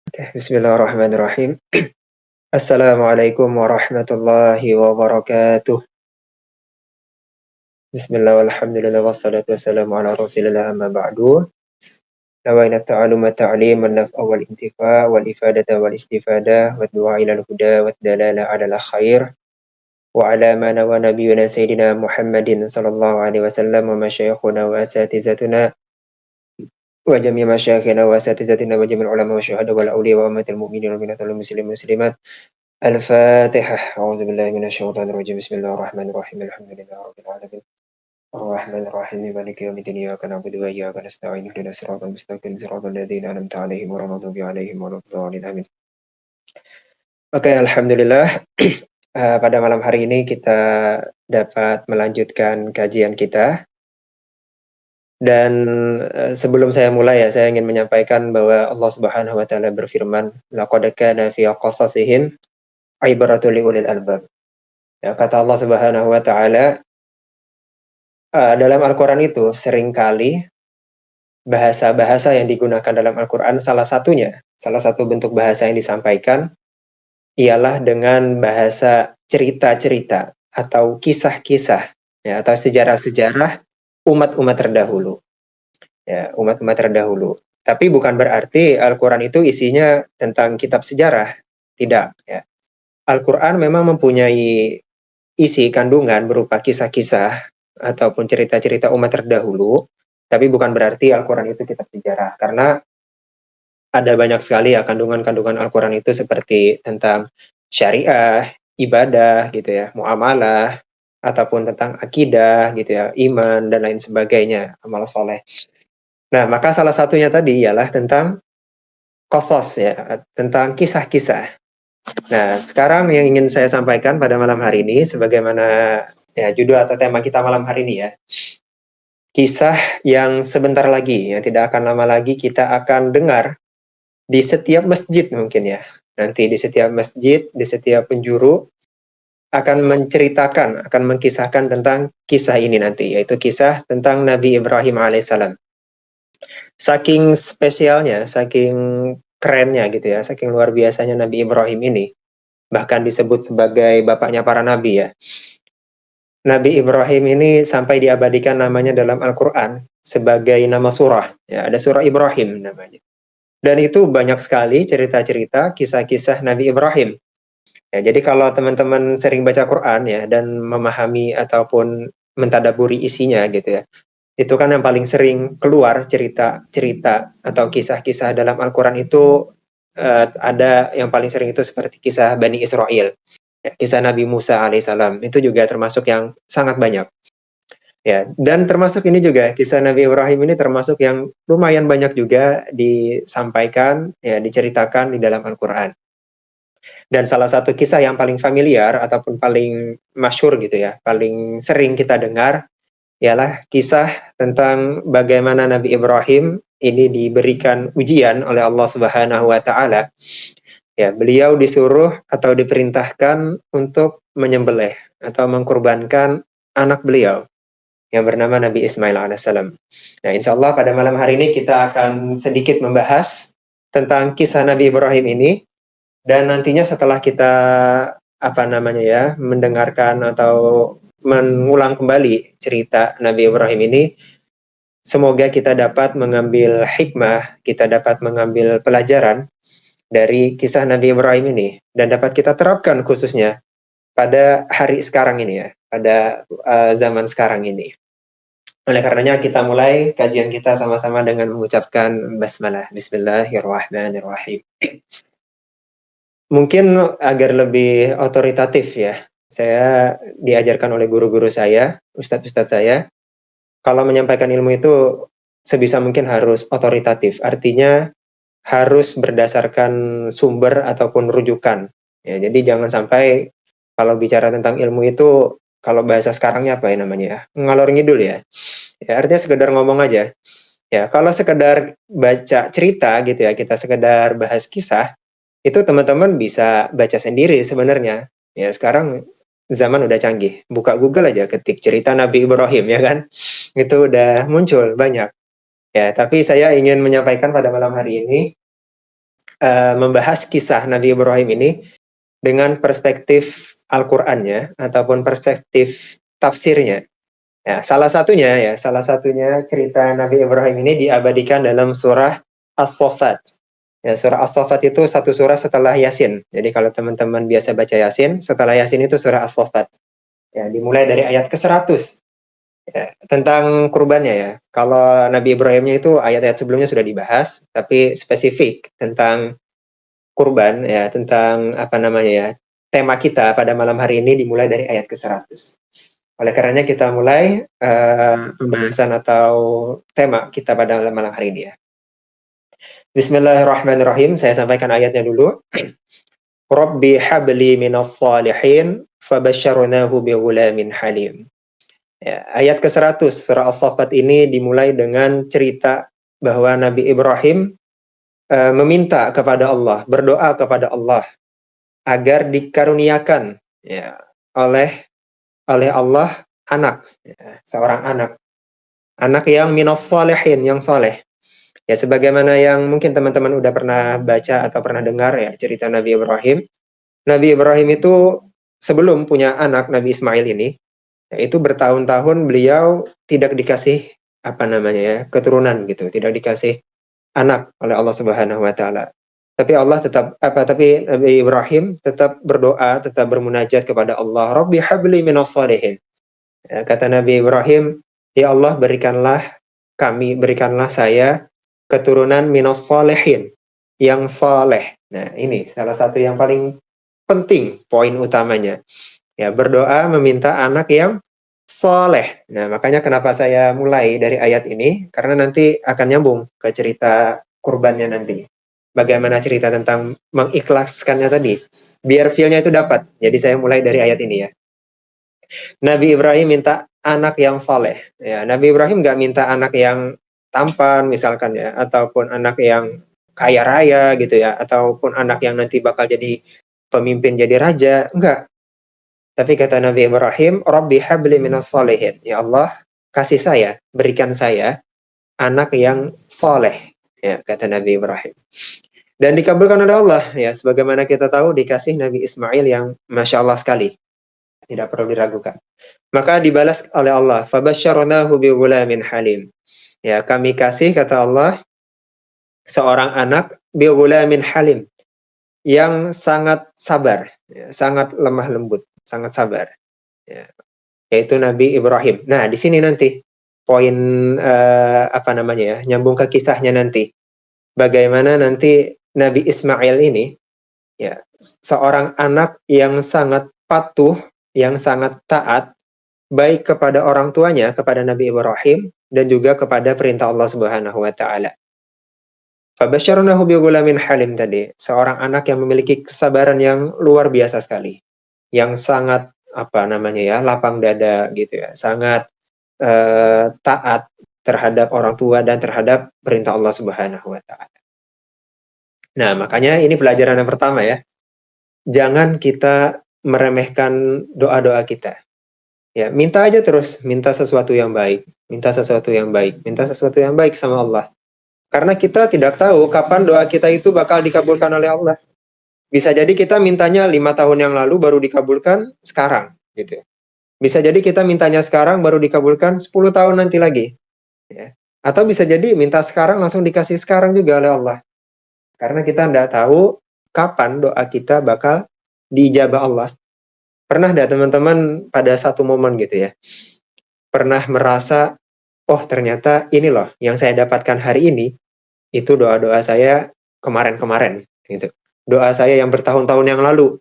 Bismillahirrahmanirrahim. Assalamualaikum warahmatullahi wabarakatuh. Bismillah walhamdulillah wassalatu wassalamu ala rasulillah amma ba'du. Nawaina ta'aluma ta'lim wal naf'a wal intifa wal ifadata wal istifada wa du'a ila al-huda wa dalala ala al-khair wa ala ma nawa nabiyuna sayyidina Muhammadin sallallahu alaihi wasallam wa masyayikhuna wa asatizatuna wa jami' masyayikhina wa asatizatina wa jami' ulama wa syuhada wal awliya wa ummatil mu'minin wa minatul muslimin muslimat. الفاتحة. أعوذ بالله من الشيطان الرجيم. بسم الله الرحمن الرحيم. الحمد لله رب العالمين الرحمن الرحيم مالك يوم الدين إياك نعبد وإياك نستعين اهدنا الصراط المستقيم صراط الذين أنعمت عليهم غير المغضوب عليهم ولا الضالين آمين. Oke, alhamdulillah. Pada malam hari ini kita dapat melanjutkan kajian kita. Dan sebelum saya mulai ya, saya ingin menyampaikan bahwa Allah Subhanahu wa taala berfirman, "Laqad kana fi qasasihim ibratul liulil albab." Ya, kata Allah Subhanahu wa taala, dalam Al-Qur'an itu seringkali bahasa-bahasa yang digunakan dalam Al-Qur'an salah satu bentuk bahasa yang disampaikan ialah dengan bahasa cerita-cerita atau kisah-kisah, ya, atau sejarah-sejarah umat-umat terdahulu. Ya, umat-umat terdahulu. Tapi bukan berarti Al-Qur'an itu isinya tentang kitab sejarah, tidak, ya. Al-Qur'an memang mempunyai isi kandungan berupa kisah-kisah ataupun cerita-cerita umat terdahulu, tapi bukan berarti Al-Qur'an itu kitab sejarah, karena ada banyak sekali ya kandungan-kandungan Al-Qur'an itu seperti tentang syariah, ibadah gitu ya, muamalah, ataupun tentang akidah gitu ya, iman dan lain sebagainya, amal soleh. Nah, maka salah satunya tadi ialah tentang qasas ya, tentang kisah-kisah. Nah, sekarang yang ingin saya sampaikan pada malam hari ini, sebagaimana ya judul atau tema kita malam hari ini ya, kisah yang sebentar lagi, yang tidak akan lama lagi kita akan dengar di setiap masjid mungkin ya. Nanti di setiap masjid, di setiap penjuru akan menceritakan, akan mengkisahkan tentang kisah ini nanti, yaitu kisah tentang Nabi Ibrahim alaihissalam. Saking spesialnya, saking kerennya gitu ya, saking luar biasanya Nabi Ibrahim ini, bahkan disebut sebagai bapaknya para nabi ya. Nabi Ibrahim ini sampai diabadikan namanya dalam Al-Quran sebagai nama surah. Ya, ada surah Ibrahim namanya. Dan itu banyak sekali cerita-cerita, kisah-kisah Nabi Ibrahim. Ya, jadi kalau teman-teman sering baca Quran ya dan memahami ataupun mentadaburi isinya gitu ya, itu kan yang paling sering keluar cerita-cerita atau kisah-kisah dalam Al-Quran itu ada yang paling sering itu seperti kisah Bani Israel, ya, kisah Nabi Musa alaihissalam, itu juga termasuk yang sangat banyak. Ya, dan termasuk ini juga kisah Nabi Ibrahim ini termasuk yang lumayan banyak juga disampaikan, ya, diceritakan di dalam Al-Quran. Dan salah satu kisah yang paling familiar ataupun paling masyhur gitu ya, paling sering kita dengar ialah kisah tentang bagaimana Nabi Ibrahim ini diberikan ujian oleh Allah Subhanahu wa taala. Ya, beliau disuruh atau diperintahkan untuk menyembelih atau mengkurbankan anak beliau yang bernama Nabi Ismail alaihissalam. Nah, insya Allah pada malam hari ini kita akan sedikit membahas tentang kisah Nabi Ibrahim ini, dan nantinya setelah kita mendengarkan atau mengulang kembali cerita Nabi Ibrahim ini, semoga kita dapat mengambil hikmah, kita dapat mengambil pelajaran dari kisah Nabi Ibrahim ini dan dapat kita terapkan khususnya pada hari sekarang ini ya, pada zaman sekarang ini. Oleh karenanya kita mulai kajian kita sama-sama dengan mengucapkan basmalah. Bismillahirrahmanirrahim. Mungkin agar lebih otoritatif ya, saya diajarkan oleh guru-guru saya, ustadz-ustadz saya, kalau menyampaikan ilmu itu sebisa mungkin harus otoritatif. Artinya harus berdasarkan sumber ataupun rujukan. Ya, jadi jangan sampai kalau bicara tentang ilmu itu, kalau bahasa sekarangnya apa ya namanya ya, ngalor ngidul ya. Ya, artinya sekedar ngomong aja. Ya, kalau sekedar baca cerita gitu ya, kita sekedar bahas kisah, itu teman-teman bisa baca sendiri sebenarnya. Ya, sekarang zaman udah canggih. Buka Google aja, ketik cerita Nabi Ibrahim ya kan. Itu udah muncul banyak. Ya, tapi saya ingin menyampaikan pada malam hari ini membahas kisah Nabi Ibrahim ini dengan perspektif Al-Qur'annya ataupun perspektif tafsirnya. Ya, salah satunya cerita Nabi Ibrahim ini diabadikan dalam surah As-Saffat. Ya, surah As-Saffat itu satu surah setelah Yasin. Jadi kalau teman-teman biasa baca Yasin, setelah Yasin itu surah As-Saffat. Ya, dimulai dari ayat ke-100. Ya, tentang kurbannya ya. Kalau Nabi Ibrahimnya itu ayat-ayat sebelumnya sudah dibahas, tapi spesifik tentang kurban ya, tentang apa namanya ya, tema kita pada malam hari ini dimulai dari ayat ke-100. Oleh karenanya kita mulai pembahasan atau tema kita pada malam hari ini ya. Bismillahirrahmanirrahim. Saya sampaikan ayatnya dulu. Rabbi habli minas salihin fabasyarnahu bighulamin halim. Ya, ayat ke-100 surah As-Saffat ini dimulai dengan cerita bahwa Nabi Ibrahim meminta kepada Allah, berdoa kepada Allah agar dikaruniakan ya, oleh Allah anak, ya, seorang anak yang minas salihin, yang soleh. Ya, sebagaimana yang mungkin teman-teman udah pernah baca atau pernah dengar ya cerita Nabi Ibrahim. Nabi Ibrahim itu sebelum punya anak Nabi Ismail ini, itu bertahun-tahun beliau tidak dikasih apa namanya ya, keturunan gitu, tidak dikasih anak oleh Allah Subhanahu wa taala. Tapi Nabi Ibrahim tetap berdoa, tetap bermunajat kepada Allah, Rabbi habli minas salihin. Ya, kata Nabi Ibrahim, ya Allah berikanlah saya keturunan minas salihin, yang saleh. Nah, ini salah satu yang paling penting, poin utamanya. Ya, berdoa meminta anak yang soleh. Nah, makanya kenapa saya mulai dari ayat ini, karena nanti akan nyambung ke cerita kurbannya nanti. Bagaimana cerita tentang mengikhlaskannya tadi. Biar feel-nya itu dapat. Jadi saya mulai dari ayat ini ya. Nabi Ibrahim minta anak yang soleh. Ya, Nabi Ibrahim nggak minta anak yang tampan misalkan ya, ataupun anak yang kaya raya gitu ya, ataupun anak yang nanti bakal jadi pemimpin jadi raja. Enggak. Tapi kata Nabi Ibrahim, Rabbi habli minas salihin. Ya Allah, kasih saya, berikan saya anak yang soleh. Ya, kata Nabi Ibrahim. Dan dikabulkan oleh Allah. Ya, sebagaimana kita tahu dikasih Nabi Ismail yang Masya Allah sekali. Tidak perlu diragukan. Maka dibalas oleh Allah, Fabasyarnahu bighulamin halim. Ya, kami kasih, kata Allah, seorang anak bighulamin halim. Yang sangat sabar. Ya, sangat lemah lembut. Sangat sabar. Ya, yaitu Nabi Ibrahim. Nah, di sini nanti poin apa namanya ya, nyambung ke kisahnya nanti. Bagaimana nanti Nabi Ismail ini ya, seorang anak yang sangat patuh, yang sangat taat baik kepada orang tuanya, kepada Nabi Ibrahim dan juga kepada perintah Allah Subhanahu wa taala. Fabasyarnahu bighulamin halim tadi, seorang anak yang memiliki kesabaran yang luar biasa sekali. Yang sangat apa namanya ya, lapang dada gitu ya, sangat taat terhadap orang tua dan terhadap perintah Allah Subhanahu wa taala. Nah, makanya ini pelajaran yang pertama ya. Jangan kita meremehkan doa-doa kita. Ya, minta aja terus, minta sesuatu yang baik, minta sesuatu yang baik, minta sesuatu yang baik sama Allah. Karena kita tidak tahu kapan doa kita itu bakal dikabulkan oleh Allah. Bisa jadi kita mintanya 5 tahun yang lalu baru dikabulkan sekarang gitu. Bisa jadi kita mintanya sekarang baru dikabulkan 10 tahun nanti lagi. Ya. Atau bisa jadi minta sekarang langsung dikasih sekarang juga oleh Allah. Karena kita tidak tahu kapan doa kita bakal diijabah Allah. Pernah tidak teman-teman pada satu momen gitu ya, pernah merasa, oh ternyata ini loh yang saya dapatkan hari ini, itu doa-doa saya kemarin-kemarin gitu. Doa saya yang bertahun-tahun yang lalu,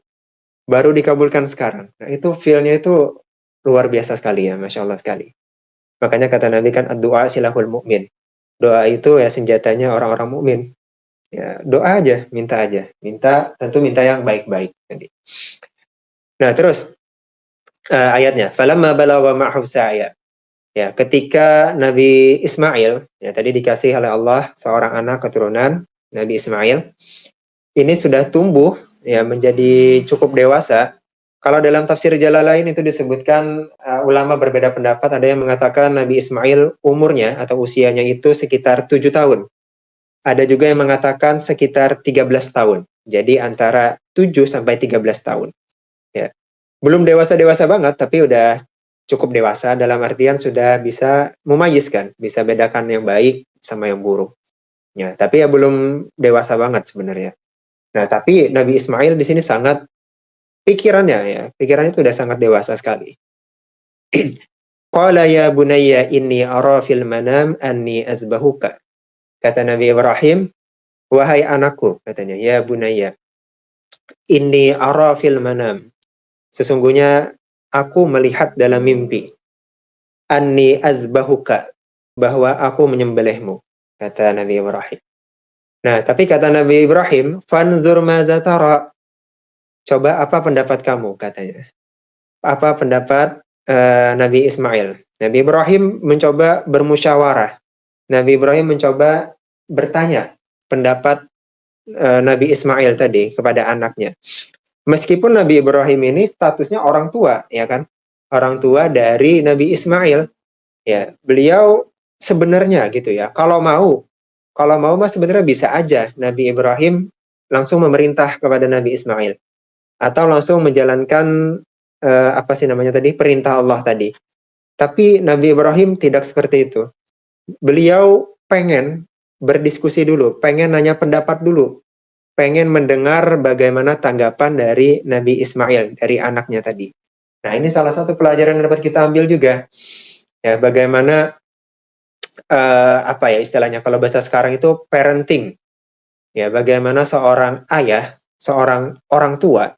baru dikabulkan sekarang. Nah itu feel-nya itu luar biasa sekali ya, Masya Allah sekali. Makanya kata Nabi kan, doa silahul mu'min. Doa itu ya senjatanya orang-orang mukmin. Ya, doa aja, minta aja. Tentu minta yang baik-baik tadi. Nah, terus ayatnya, falamma balagha ma'hu sa'ya. Ya, ketika Nabi Ismail, ya tadi dikasih oleh Allah seorang anak keturunan Nabi Ismail, ini sudah tumbuh ya menjadi cukup dewasa. Kalau dalam tafsir Jalalain itu disebutkan ulama berbeda pendapat, ada yang mengatakan Nabi Ismail umurnya atau usianya itu sekitar 7 tahun. Ada juga yang mengatakan sekitar 13 tahun. Jadi antara 7 sampai 13 tahun. Ya. Belum dewasa-dewasa banget, tapi udah cukup dewasa dalam artian sudah bisa memayiskan, bisa bedakan yang baik sama yang buruk. Ya, tapi ya belum dewasa banget sebenarnya. Nah, tapi Nabi Ismail di sini sangat pikirannya itu udah sangat dewasa sekali. Qala ya bunayya inni ara fil manam anni azbahuka. Kata Nabi Ibrahim, wahai anakku, katanya, ya bunayya, inni ara fil manam. Sesungguhnya aku melihat dalam mimpi, anni azbahuka, bahwa aku menyembelihmu, kata Nabi Ibrahim. Nah, tapi kata Nabi Ibrahim, fanzur maza tara. Coba apa pendapat kamu, katanya. Apa pendapat Nabi Ismail? Nabi Ibrahim mencoba bermusyawarah. Nabi Ibrahim mencoba bertanya pendapat Nabi Ismail tadi kepada anaknya. Meskipun Nabi Ibrahim ini statusnya orang tua, ya kan? Orang tua dari Nabi Ismail. Ya, beliau sebenarnya gitu ya. Kalau mau mas sebenarnya bisa aja Nabi Ibrahim langsung memerintah kepada Nabi Ismail atau langsung menjalankan apa sih namanya tadi, perintah Allah tadi. Tapi Nabi Ibrahim tidak seperti itu. Beliau pengen berdiskusi dulu, pengen nanya pendapat dulu, pengen mendengar bagaimana tanggapan dari Nabi Ismail, dari anaknya tadi. Nah, ini salah satu pelajaran yang dapat kita ambil juga. Ya, bagaimana apa ya istilahnya kalau bahasa sekarang itu parenting. Ya, bagaimana seorang ayah, seorang orang tua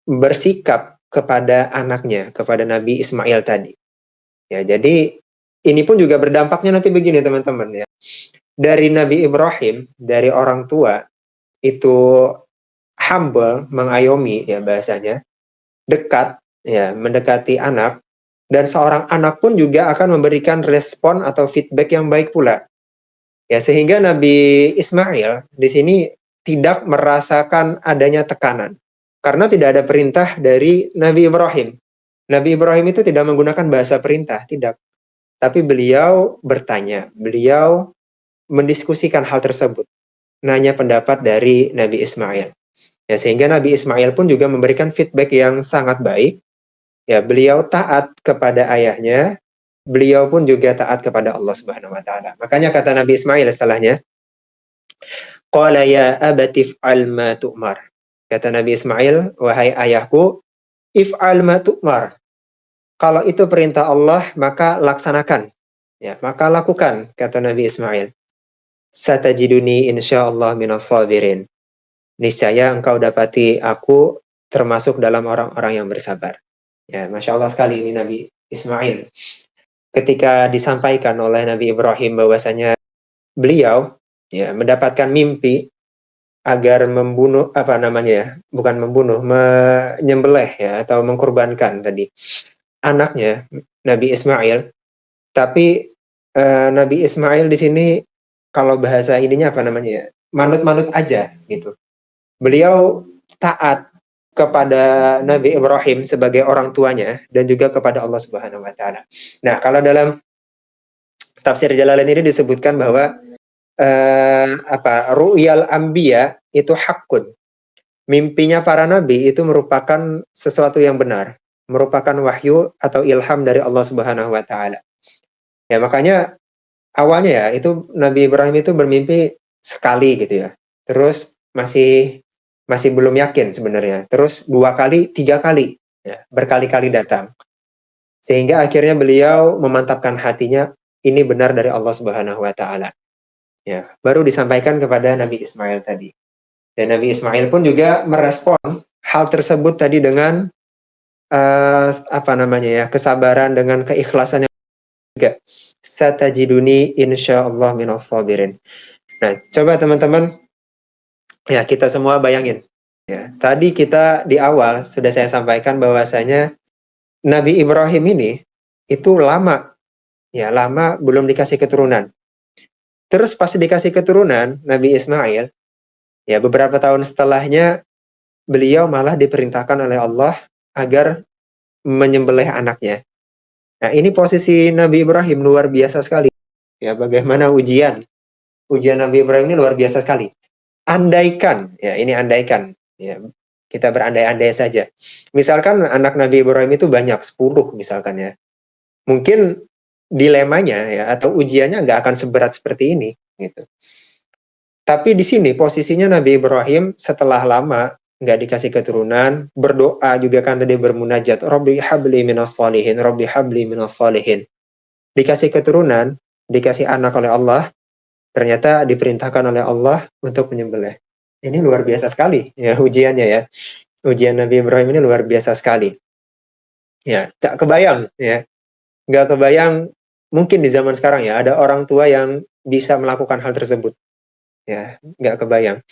bersikap kepada anaknya, kepada Nabi Ismail tadi. Ya, jadi ini pun juga berdampaknya nanti begini teman-teman ya. Dari Nabi Ibrahim, dari orang tua itu humble, mengayomi ya bahasanya, dekat ya, mendekati anak, dan seorang anak pun juga akan memberikan respon atau feedback yang baik pula. Ya, sehingga Nabi Ismail di sini tidak merasakan adanya tekanan. Karena tidak ada perintah dari Nabi Ibrahim. Nabi Ibrahim itu tidak menggunakan bahasa perintah, tidak. Tapi beliau bertanya, beliau mendiskusikan hal tersebut. Nanya pendapat dari Nabi Ismail. Ya, sehingga Nabi Ismail pun juga memberikan feedback yang sangat baik. Ya, beliau taat kepada ayahnya, beliau pun juga taat kepada Allah Subhanahu wa taala. Makanya kata Nabi Ismail setelahnya, qala ya abati if'al ma tu'mar. Kata Nabi Ismail, wahai ayahku, if'al ma tu'mar. Kalau itu perintah Allah, maka laksanakan. Ya, maka lakukan, kata Nabi Ismail. Satajiduni insyaallah minas sabirin. Niscaya engkau dapati aku termasuk dalam orang-orang yang bersabar. Ya, Masya Allah sekali ini Nabi Ismail. Ketika disampaikan oleh Nabi Ibrahim bahwasanya beliau ya mendapatkan mimpi agar membunuh apa namanya ya, bukan membunuh, menyembelih ya atau mengkorbankan tadi anaknya Nabi Ismail. Tapi Nabi Ismail di sini kalau bahasa ininya apa namanya ya, manut-manut aja gitu. Beliau taat kepada Nabi Ibrahim sebagai orang tuanya dan juga kepada Allah Subhanahu wa taala. Nah, kalau dalam tafsir Jalalain ini disebutkan bahwa ru'yal anbiya itu hakun. Mimpinya para nabi itu merupakan sesuatu yang benar, merupakan wahyu atau ilham dari Allah Subhanahu wa taala. Ya, makanya awalnya ya itu Nabi Ibrahim itu bermimpi sekali gitu ya. Terus masih belum yakin sebenarnya. Terus 2 kali, 3 kali, ya, berkali-kali datang. Sehingga akhirnya beliau memantapkan hatinya, ini benar dari Allah Subhanahu wa taala. Ya, baru disampaikan kepada Nabi Ismail tadi. Dan Nabi Ismail pun juga merespon hal tersebut tadi dengan kesabaran, dengan keikhlasan yang juga. Satajiduni insyaallah minas sabirin. Nah, coba teman-teman ya kita semua bayangin. Ya, tadi kita di awal sudah saya sampaikan bahwasanya Nabi Ibrahim ini itu lama belum dikasih keturunan. Terus pas dikasih keturunan Nabi Ismail, ya beberapa tahun setelahnya beliau malah diperintahkan oleh Allah agar menyembelih anaknya. Nah, ini posisi Nabi Ibrahim luar biasa sekali. Ya, bagaimana ujian Ujian Nabi Ibrahim ini luar biasa sekali. Andaikan, ya ini andaikan, ya kita berandai-andai saja. Misalkan anak Nabi Ibrahim itu banyak, 10 misalkan ya. Mungkin dilemanya ya atau ujiannya nggak akan seberat seperti ini gitu. Tapi di sini posisinya Nabi Ibrahim setelah lama nggak dikasih keturunan, berdoa juga kan tadi bermunajat, Rabbi habli minas solihin, Rabbi habli minas solihin. Dikasih keturunan, dikasih anak oleh Allah, ternyata diperintahkan oleh Allah untuk menyembelih. Ini luar biasa sekali ya ujiannya ya. Ujian Nabi Ibrahim ini luar biasa sekali. Ya, gak kebayang ya. Gak kebayang mungkin di zaman sekarang ya ada orang tua yang bisa melakukan hal tersebut. Ya, gak kebayang.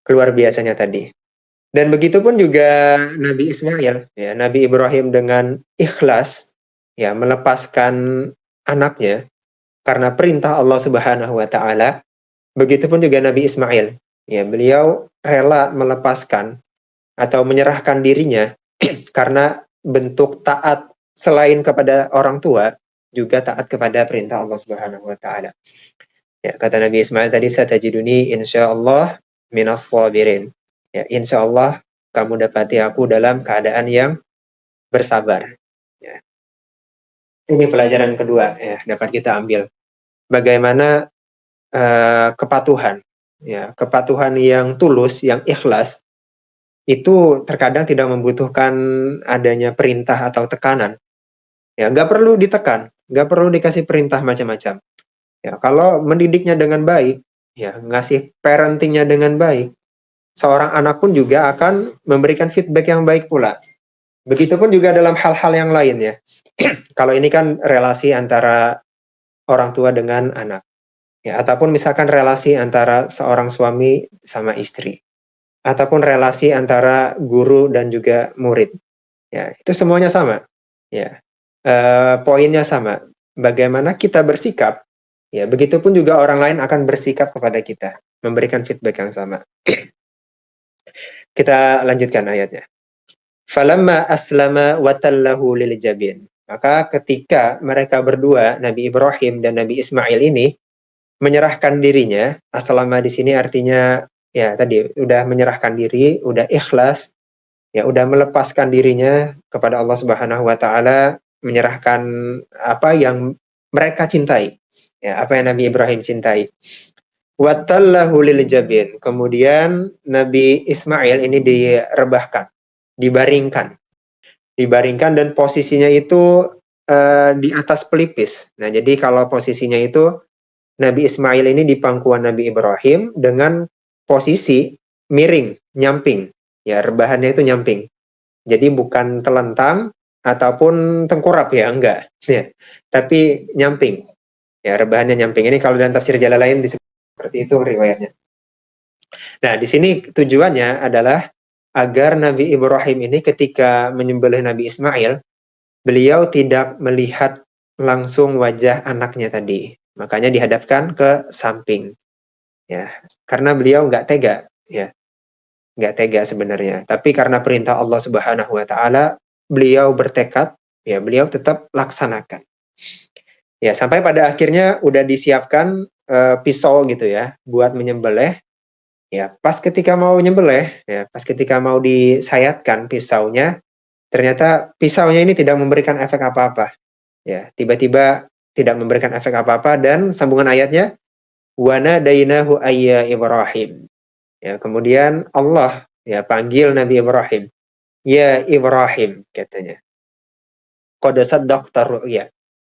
Keluar biasanya tadi. Dan begitu pun juga Nabi Ismail, ya, Nabi Ibrahim dengan ikhlas ya melepaskan anaknya karena perintah Allah Subhanahu wa taala. Begitupun juga Nabi Ismail, ya, beliau rela melepaskan atau menyerahkan dirinya karena bentuk taat selain kepada orang tua, juga taat kepada perintah Allah Subhanahu wa taala. Ya, kata Nabi Ismail tadi, satajiduni insyaallah minas sabirin. Ya, insyaallah kamu dapati aku dalam keadaan yang bersabar. Ya. Ini pelajaran kedua ya dapat kita ambil. Bagaimana kepatuhan, ya, kepatuhan yang tulus, yang ikhlas itu terkadang tidak membutuhkan adanya perintah atau tekanan. Ya, nggak perlu ditekan, nggak perlu dikasih perintah macam-macam. Ya, kalau mendidiknya dengan baik, ya, ngasih parentingnya dengan baik, seorang anak pun juga akan memberikan feedback yang baik pula. Begitupun juga dalam hal-hal yang lain ya. Kalau ini kan relasi antara orang tua dengan anak. Ya, ataupun misalkan relasi antara seorang suami sama istri. Ataupun relasi antara guru dan juga murid. Ya, itu semuanya sama. Ya. Poinnya sama. Bagaimana kita bersikap, ya, begitupun juga orang lain akan bersikap kepada kita, memberikan feedback yang sama. Kita lanjutkan ayatnya. Falamma aslama wa tallahu lil jabin. Maka ketika mereka berdua, Nabi Ibrahim dan Nabi Ismail ini menyerahkan dirinya, aslama di sini artinya ya tadi udah menyerahkan diri, udah ikhlas, ya udah melepaskan dirinya kepada Allah Subhanahu wa taala, menyerahkan apa yang mereka cintai. Ya, apa yang Nabi Ibrahim cintai. Watallahu lil jabin. Kemudian Nabi Ismail ini direbahkan, dibaringkan. Dibaringkan dan posisinya itu di atas pelipis. Nah, jadi kalau posisinya itu Nabi Ismail ini di pangkuan Nabi Ibrahim dengan posisi miring, nyamping. Ya, rebahannya itu nyamping. Jadi bukan telentang ataupun tengkurap ya, enggak. Ya, tapi nyamping. Ya, rebahannya nyamping. Ini kalau dalam tafsir Jalalain disebut seperti itu riwayatnya. Nah, di sini tujuannya adalah agar Nabi Ibrahim ini ketika menyembelih Nabi Ismail, beliau tidak melihat langsung wajah anaknya tadi. Makanya dihadapkan ke samping. Ya, karena beliau nggak tega, ya. Nggak tega sebenarnya. Tapi karena perintah Allah Subhanahu wa taala, beliau bertekad, ya, beliau tetap laksanakan. Ya, sampai pada akhirnya udah disiapkan pisau gitu ya buat menyembelih. Ya, pas ketika mau nyembelih, ya, pas ketika mau disayatkan pisaunya, ternyata pisaunya ini tidak memberikan efek apa-apa. Ya, tiba-tiba tidak memberikan efek apa-apa dan sambungan ayatnya wa nadainahu ayya Ibrahim. Ya, kemudian Allah ya panggil Nabi Ibrahim. Ya Ibrahim katanya. Qad saddaqta ru'ya.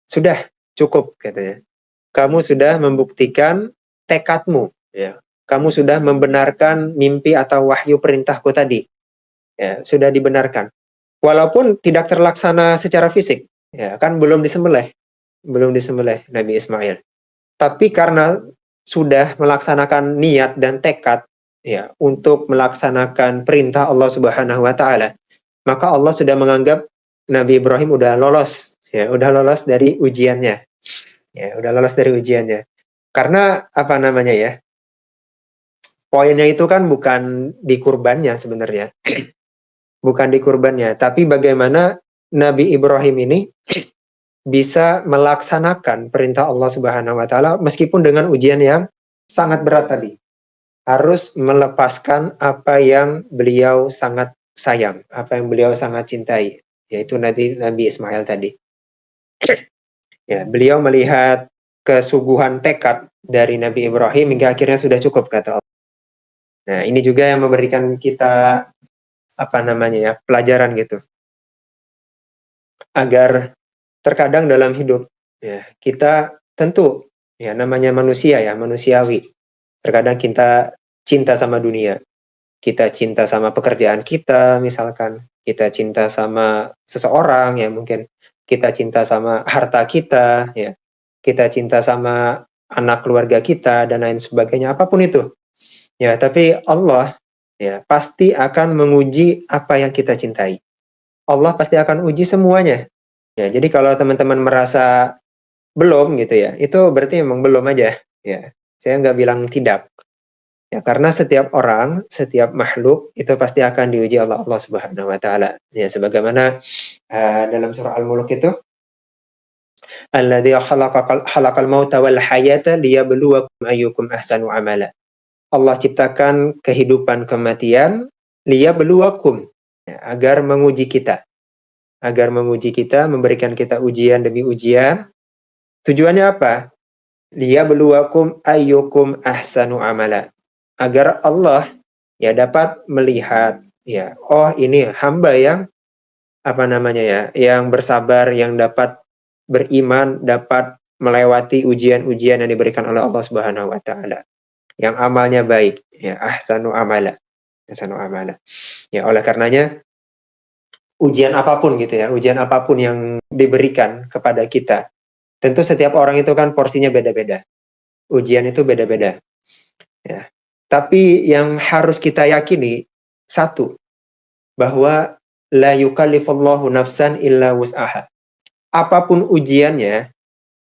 Sudah cukup katanya. Kamu sudah membuktikan tekadmu, ya. Kamu sudah membenarkan mimpi atau wahyu perintahku tadi. Ya, sudah dibenarkan. Walaupun tidak terlaksana secara fisik, ya, kan belum disembelih. Belum disembelih Nabi Ismail. Tapi karena sudah melaksanakan niat dan tekad ya untuk melaksanakan perintah Allah Subhanahu wa taala, maka Allah sudah menganggap Nabi Ibrahim udah lolos, ya, udah lolos dari ujiannya. Ya, udah lolos dari ujiannya. Karena apa namanya ya? Poinnya itu kan bukan di kurbannya sebenarnya. Bukan di kurbannya, tapi bagaimana Nabi Ibrahim ini bisa melaksanakan perintah Allah Subhanahu wa taala meskipun dengan ujian yang sangat berat tadi. Harus melepaskan apa yang beliau sangat sayang, apa yang beliau sangat cintai, yaitu Nabi Ismail tadi. Ya, beliau melihat kesuguhan tekad dari Nabi Ibrahim hingga akhirnya sudah cukup, kata Allah. Nah, ini juga yang memberikan kita pelajaran gitu. Agar terkadang dalam hidup ya, kita tentu ya namanya manusia ya, manusiawi. Terkadang kita cinta sama dunia. Kita cinta sama pekerjaan kita misalkan, kita cinta sama seseorang ya mungkin, kita cinta sama harta kita ya, kita cinta sama anak keluarga kita dan lain sebagainya, apapun itu. Ya, tapi Allah ya pasti akan menguji apa yang kita cintai. Allah pasti akan uji semuanya. Ya, jadi kalau teman-teman merasa belum gitu ya, itu berarti memang belum aja. Ya, saya nggak bilang tidak. Ya, karena setiap orang, setiap makhluk itu pasti akan diuji oleh Allah Subhanahu wa taala. Ya, sebagaimana dalam surah Al-Mulk itu, "Alladzi khalaqal mauta wal hayata liyabluwakum ayyukum ahsanu amala." Allah ciptakan kehidupan kematian liyabluwakum, ya, agar menguji kita. Agar menguji kita, memberikan kita ujian demi ujian. Tujuannya apa? Liyabluwakum ayyukum ahsanu amala. Agar Allah ya dapat melihat ya, oh ini hamba yang yang bersabar, yang dapat beriman, dapat melewati ujian-ujian yang diberikan oleh Allah Subhanahu wa taala. Yang amalnya baik, ya ahsanu amala. Ahsanu amala. Ya, oleh karenanya ujian apapun gitu ya, ujian apapun yang diberikan kepada kita, tentu setiap orang itu kan porsinya beda-beda. Ujian itu beda-beda. Ya. Tapi yang harus kita yakini satu, bahwa la yukallifullahu nafsan illa wus'aha. Apapun ujiannya,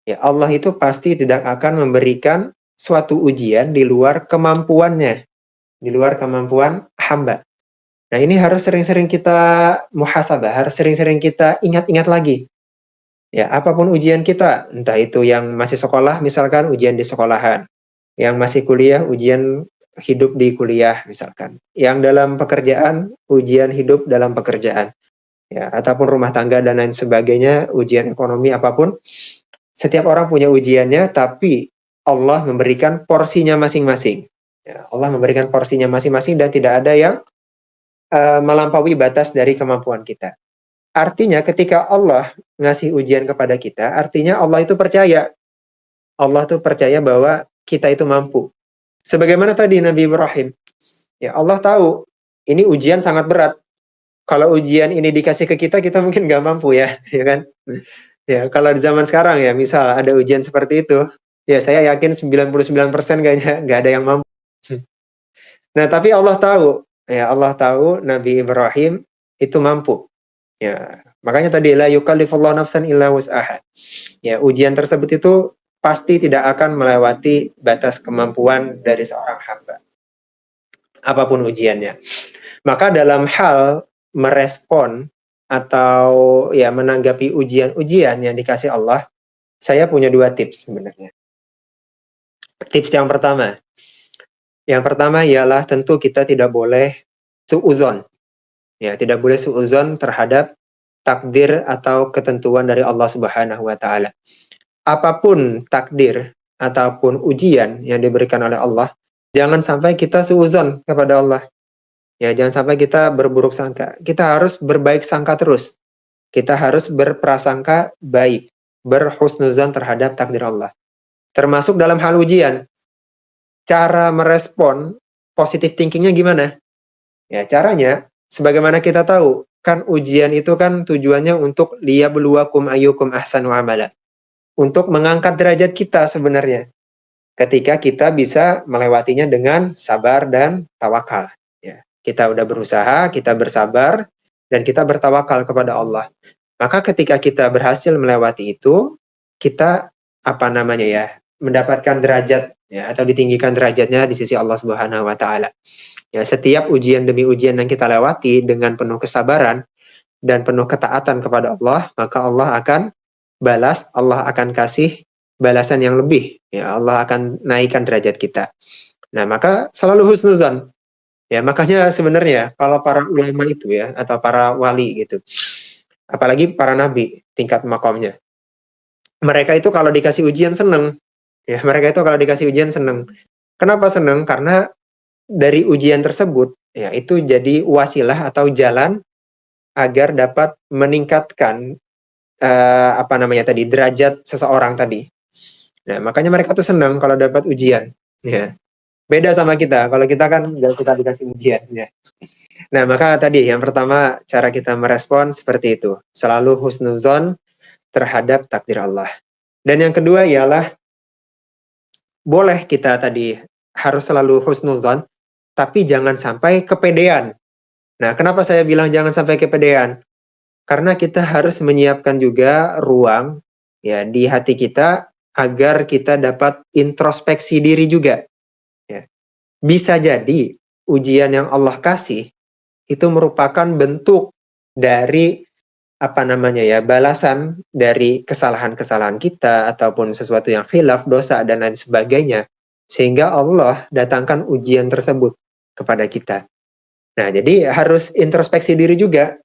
ya Allah itu pasti tidak akan memberikan suatu ujian di luar kemampuannya, di luar kemampuan hamba. Nah, ini harus sering-sering kita muhasabah, harus sering-sering kita ingat-ingat lagi. Ya, apapun ujian kita, entah itu yang masih sekolah, misalkan ujian di sekolahan, yang masih kuliah, ujian hidup di kuliah, misalkan. Yang dalam pekerjaan, ujian hidup dalam pekerjaan. Ya, ataupun rumah tangga dan lain sebagainya, ujian ekonomi apapun. Setiap orang punya ujiannya, tapi Allah memberikan porsinya masing-masing. Ya, Allah memberikan porsinya masing-masing dan tidak ada yang melampaui batas dari kemampuan kita. Artinya ketika Allah ngasih ujian kepada kita, artinya Allah itu percaya. Allah itu percaya bahwa kita itu mampu. Sebagaimana tadi Nabi Ibrahim. Ya, Allah tahu ini ujian sangat berat. Kalau ujian ini dikasih ke kita, kita mungkin nggak mampu ya, ya kan? Ya, kalau di zaman sekarang ya, misal ada ujian seperti itu, ya saya yakin 99% kayaknya nggak ada yang mampu. Nah, tapi Allah tahu, ya Allah tahu Nabi Ibrahim itu mampu. Ya, makanya tadi la yukallifullahu nafsan illa wus'aha. Ya, ujian tersebut itu pasti tidak akan melewati batas kemampuan dari seorang hamba. Apapun ujiannya. Maka dalam hal merespon atau ya menanggapi ujian-ujian yang dikasih Allah, saya punya 2 tips sebenarnya. Tips yang pertama ialah tentu kita tidak boleh suudzon. Ya, tidak boleh suudzon terhadap takdir atau ketentuan dari Allah Subhanahu wa taala. Apapun takdir ataupun ujian yang diberikan oleh Allah, jangan sampai kita suudzon kepada Allah. Ya, jangan sampai kita berburuk sangka. Kita harus berbaik sangka terus. Kita harus berprasangka baik, berhusnuzan terhadap takdir Allah. Termasuk dalam hal ujian. Cara merespon positive thinkingnya gimana? Ya, caranya, sebagaimana kita tahu, kan ujian itu kan tujuannya untuk liyabluwakum ayyukum ahsanu amala. Untuk mengangkat derajat kita sebenarnya. Ketika kita bisa melewatinya dengan sabar dan tawakal. Ya, kita udah berusaha, kita bersabar, dan kita bertawakal kepada Allah. Maka ketika kita berhasil melewati itu, kita mendapatkan derajat ya, atau ditinggikan derajatnya di sisi Allah Subhanahu wa taala. Ya, setiap ujian demi ujian yang kita lewati dengan penuh kesabaran dan penuh ketaatan kepada Allah, maka Allah akan balas, Allah akan kasih balasan yang lebih. Ya, Allah akan naikkan derajat kita. Nah, maka selalu husnuzan. Ya, makanya sebenarnya kalau para ulama itu ya, atau para wali gitu, apalagi para nabi tingkat makomnya, mereka itu kalau dikasih ujian seneng. Ya, mereka itu kalau dikasih ujian seneng. Kenapa seneng? Karena dari ujian tersebut, ya itu jadi wasilah atau jalan agar dapat meningkatkan apa namanya tadi, derajat seseorang tadi. Nah, makanya mereka tuh senang kalau dapat ujian. Ya. Beda sama kita, kalau kita kan nggak suka dikasih ujian. Ya. Nah, maka tadi yang pertama cara kita merespon seperti itu. Selalu husnuzon terhadap takdir Allah. Dan yang kedua ialah boleh kita tadi harus selalu husnuzon, tapi jangan sampai kepedean. Nah, kenapa saya bilang jangan sampai kepedean? Karena kita harus menyiapkan juga ruang ya di hati kita agar kita dapat introspeksi diri juga. Ya. Bisa jadi ujian yang Allah kasih itu merupakan bentuk dari apa namanya ya, balasan dari kesalahan-kesalahan kita ataupun sesuatu yang khilaf, dosa dan lain sebagainya, sehingga Allah datangkan ujian tersebut kepada kita. Nah, jadi harus introspeksi diri juga.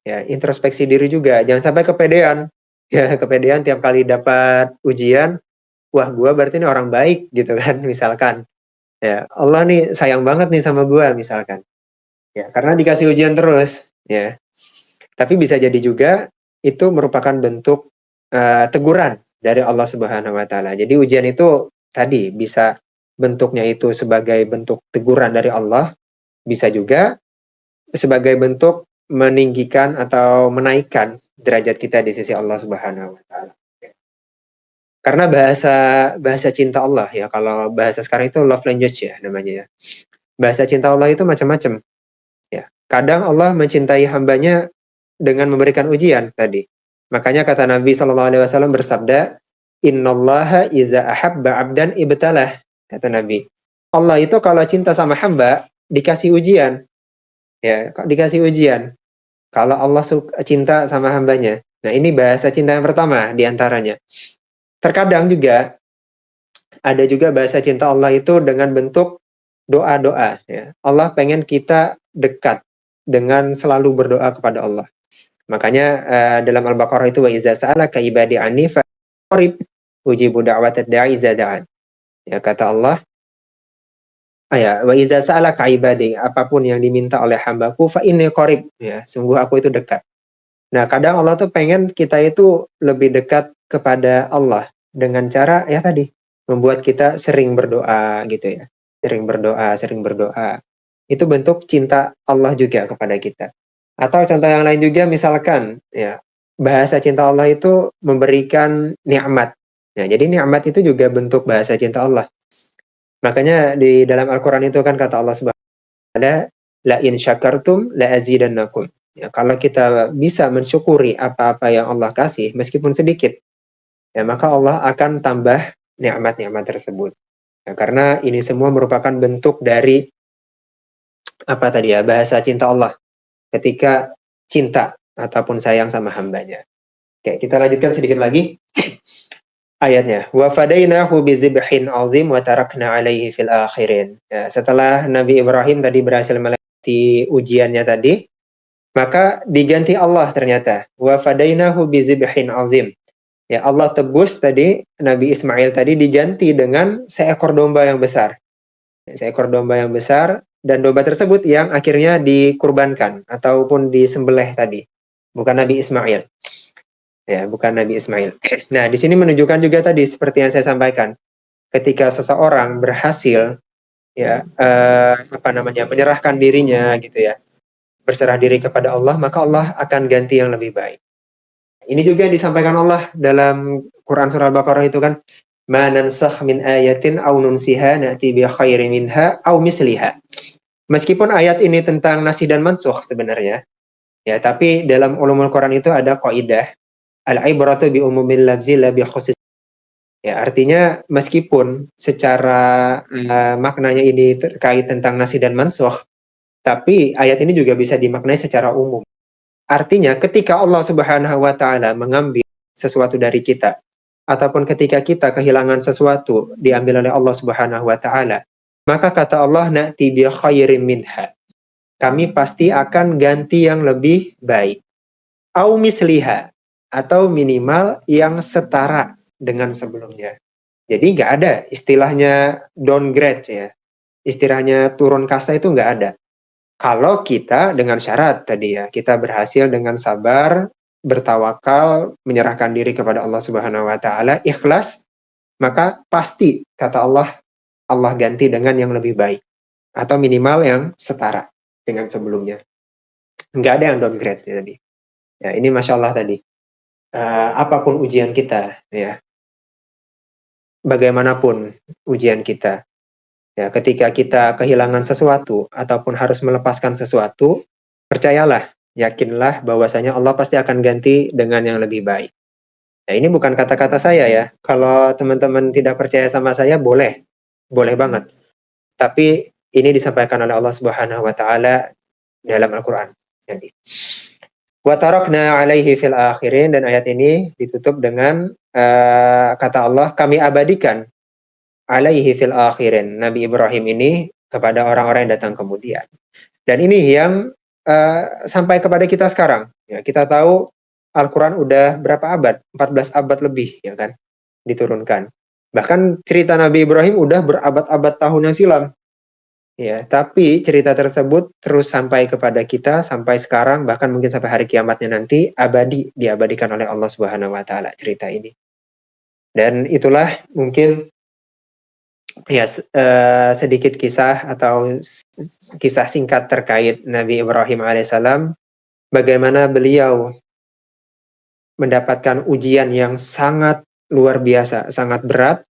Ya, introspeksi diri juga. Jangan sampai kepedean. Ya, kepedean tiap kali dapat ujian, wah gua berarti ini orang baik gitu kan, misalkan. Ya, Allah nih sayang banget nih sama gua misalkan. Ya, karena dikasih ujian terus, ya. Tapi bisa jadi juga itu merupakan bentuk teguran dari Allah Subhanahu wa taala. Jadi ujian itu tadi bisa bentuknya itu sebagai bentuk teguran dari Allah, bisa juga sebagai bentuk meninggikan atau menaikkan derajat kita di sisi Allah Subhanahu wa taala. Karena bahasa bahasa cinta Allah ya, kalau bahasa sekarang itu love language ya namanya ya. Bahasa cinta Allah itu macam-macam ya. Kadang Allah mencintai hambanya dengan memberikan ujian tadi. Makanya kata Nabi Shallallahu alaihi wasallam bersabda, "Innallaha iza ahabba 'abdan ibtalah." Kata Nabi. Allah itu kalau cinta sama hamba dikasih ujian. Ya, dikasih ujian. Kalau Allah cinta sama hambanya. Nah, ini bahasa cinta yang pertama di antaranya. Terkadang juga ada juga bahasa cinta Allah itu dengan bentuk doa-doa. Ya. Allah pengen kita dekat dengan selalu berdoa kepada Allah. Makanya dalam Al-Baqarah itu wa iza sa'alaka ibadi anni fa qarib ujibu da'watad da'i iza da'an. Ya, kata Allah, wa iza sa'alaka ibadi, apapun yang diminta oleh hambaku fa inni qarib, ya, sungguh aku itu dekat. Nah, kadang Allah tuh pengen kita itu lebih dekat kepada Allah dengan cara ya tadi, membuat kita sering berdoa gitu ya. Sering berdoa, sering berdoa. Itu bentuk cinta Allah juga kepada kita. Atau contoh yang lain juga misalkan ya, bahasa cinta Allah itu memberikan nikmat. Nah, jadi nikmat itu juga bentuk bahasa cinta Allah. Makanya di dalam Al-Qur'an itu kan kata Allah Subhanahu wa taala, la in syakartum la azidannakum. Ya, kalau kita bisa mensyukuri apa-apa yang Allah kasih, meskipun sedikit, ya maka Allah akan tambah nikmat-nikmat tersebut. Ya, karena ini semua merupakan bentuk dari apa tadi ya, bahasa cinta Allah ketika cinta ataupun sayang sama hambanya. Oke, kita lanjutkan sedikit lagi ayatnya. Wa fadainahu bizibhin azim wa tarakna alaihi fil akhirin. Ya, setelah Nabi Ibrahim tadi berhasil melewati ujiannya tadi, maka diganti Allah ternyata. Wa fadainahu bizibhin azim. Ya, Allah tebus tadi Nabi Ismail tadi diganti dengan seekor domba yang besar. Seekor domba yang besar dan domba tersebut yang akhirnya dikurbankan ataupun disembelih tadi. Bukan Nabi Ismail. Ya, bukan Nabi Ismail. Nah, di sini menunjukkan juga tadi seperti yang saya sampaikan. Ketika seseorang berhasil ya apa namanya menyerahkan dirinya gitu ya, berserah diri kepada Allah, maka Allah akan ganti yang lebih baik. Ini juga yang disampaikan Allah dalam Quran surah Al-Baqarah itu kan, ma nansakh min ayatin aw nunsiha na'ti bi khairin minha aw misliha. Meskipun ayat ini tentang nasih dan mansukh sebenarnya, ya, tapi dalam ulumul Quran itu ada kaidah al-ibratu bi umumil lafzi la bi khusus. Ya, artinya meskipun secara maknanya ini terkait tentang nasih dan mansukh, tapi ayat ini juga bisa dimaknai secara umum. Artinya ketika Allah Subhanahu wa taala mengambil sesuatu dari kita, ataupun ketika kita kehilangan sesuatu diambil oleh Allah Subhanahu wa taala, maka kata Allah, na'ti bi khairim minha. Kami pasti akan ganti yang lebih baik. Au misliha, atau minimal yang setara dengan sebelumnya. Jadi nggak ada istilahnya downgrade ya. Istilahnya turun kasta itu nggak ada. Kalau kita dengan syarat tadi ya, kita berhasil dengan sabar, bertawakal, menyerahkan diri kepada Allah Subhanahu wa taala, ikhlas, maka pasti kata Allah, Allah ganti dengan yang lebih baik atau minimal yang setara dengan sebelumnya. Nggak ada yang downgrade ya tadi. Ya, ini Masya Allah tadi. Apapun ujian kita, ya, bagaimanapun ujian kita, ya, ketika kita kehilangan sesuatu ataupun harus melepaskan sesuatu, percayalah, yakinlah bahwasanya Allah pasti akan ganti dengan yang lebih baik. Nah, ini bukan kata-kata saya ya. Kalau teman-teman tidak percaya sama saya, boleh. Boleh banget. Tapi ini disampaikan oleh Allah Subhanahu wa taala dalam Al-Qur'an. Jadi, wa tarakna 'alaihi fil akhirin, dan ayat ini ditutup dengan kata Allah, kami abadikan 'alaihi fil akhirin, Nabi Ibrahim ini kepada orang-orang yang datang kemudian. Dan ini yang sampai kepada kita sekarang. Ya, kita tahu Al-Quran udah berapa abad? 14 abad lebih, ya kan? Diturunkan. Bahkan cerita Nabi Ibrahim udah berabad-abad tahun yang silam. Ya, tapi cerita tersebut terus sampai kepada kita sampai sekarang, bahkan mungkin sampai hari kiamatnya nanti, abadi, diabadikan oleh Allah Subhanahu wa taala cerita ini. Dan itulah mungkin ya sedikit kisah atau kisah singkat terkait Nabi Ibrahim alaihissalam, bagaimana beliau mendapatkan ujian yang sangat luar biasa, sangat berat,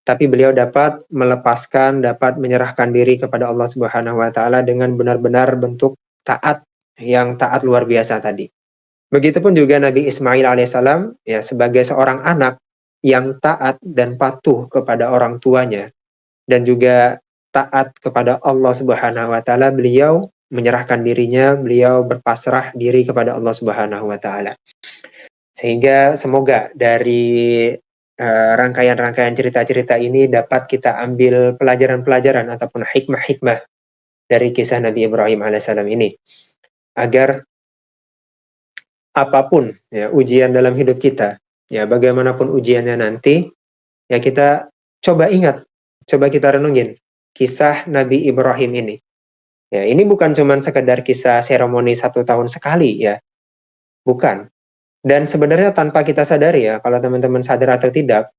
tapi beliau dapat melepaskan, dapat menyerahkan diri kepada Allah Subhanahu wa taala dengan benar-benar bentuk taat, yang taat luar biasa tadi. Begitupun juga Nabi Ismail alaihissalam, ya, sebagai seorang anak yang taat dan patuh kepada orang tuanya dan juga taat kepada Allah Subhanahu wa taala, beliau menyerahkan dirinya, beliau berpasrah diri kepada Allah Subhanahu wa taala. Sehingga semoga dari rangkaian-rangkaian cerita-cerita ini dapat kita ambil pelajaran-pelajaran ataupun hikmah-hikmah dari kisah Nabi Ibrahim alaihissalam ini, agar apapun ya ujian dalam hidup kita, ya bagaimanapun ujiannya nanti, ya kita coba ingat, coba kita renungin kisah Nabi Ibrahim ini. Ya, ini bukan cuma sekedar kisah seremoni 1 tahun sekali ya, bukan. Dan sebenarnya tanpa kita sadari ya, kalau teman-teman sadar atau tidak,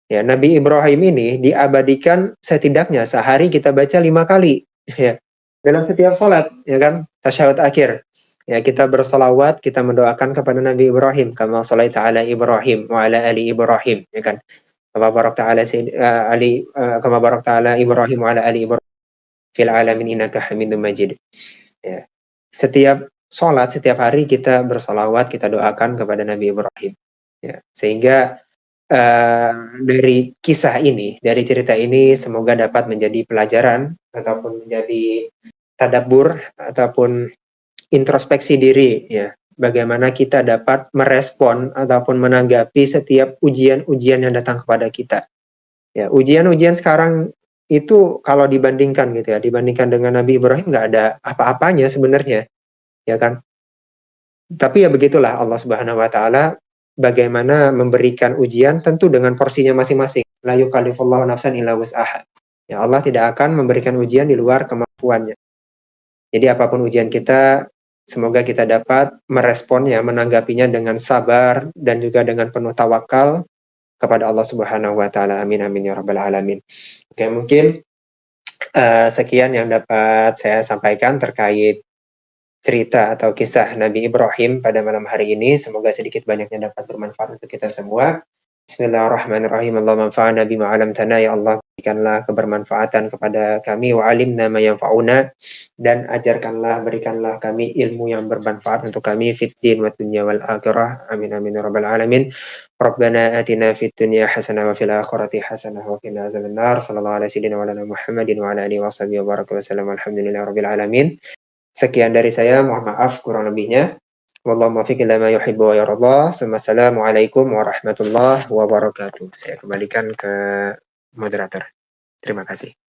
ya Nabi Ibrahim ini diabadikan setidaknya sehari kita baca 5 kali, ya, dalam setiap sholat, ya kan, tasyahud akhir. Ya, kita bersolawat, kita mendoakan kepada Nabi Ibrahim, kama sholaita ala Ibrahim wa ala ali Ibrahim, ya kan, kama barakta ala kama barakta ala Ibrahim wa ala ali Ibrahim fil alamin innaka Hamidum Majid. Ya. Setiap sholat, setiap hari kita bersolawat, kita doakan kepada Nabi Ibrahim. Ya. Sehingga dari kisah ini, dari cerita ini, semoga dapat menjadi pelajaran ataupun menjadi tadabbur ataupun introspeksi diri, ya, bagaimana kita dapat merespon ataupun menanggapi setiap ujian-ujian yang datang kepada kita. Ya, ujian-ujian sekarang itu kalau dibandingkan gitu ya, dibandingkan dengan Nabi Ibrahim nggak ada apa-apanya sebenarnya, ya kan? Tapi ya begitulah Allah Subhanahu wa taala bagaimana memberikan ujian tentu dengan porsinya masing-masing. La yukallifullahu nafsan illa wus'aha. Ya, Allah tidak akan memberikan ujian di luar kemampuannya. Jadi apapun ujian kita, semoga kita dapat meresponnya, menanggapinya dengan sabar dan juga dengan penuh tawakal kepada Allah Subhanahu wa taala. Amin amin ya rabbal alamin. Oke, mungkin sekian yang dapat saya sampaikan terkait cerita atau kisah Nabi Ibrahim pada malam hari ini. Semoga sedikit banyaknya dapat bermanfaat untuk kita semua. Bismillahirrahmanirrahim. Allahumma anfa'na bima 'allamtana, ya Allah, berikanlah kebermanfaatan kepada kami, wa 'allimna ma yanfa'una, dan ajarkanlah, berikanlah kami ilmu yang bermanfaat untuk kami fid din wa dunya wal akhirah. Amin amin ya rabbal alamin. Rabbana atina fid dunya hasanah wa fil akhirati hasanah wa qina azabannar. Sallallahu alaihi wasallam wa ala Muhammadin wa ala alihi washabihi wa baraka wasallam. Alhamdulillahirabbil alamin. Sekian dari saya, mohon maaf kurang lebihnya. Wallahu muwaffiq ila ma yuhibbu wa yarda. Assalamualaikum warahmatullahi wabarakatuh. Saya kembalikan ke moderator. Terima kasih.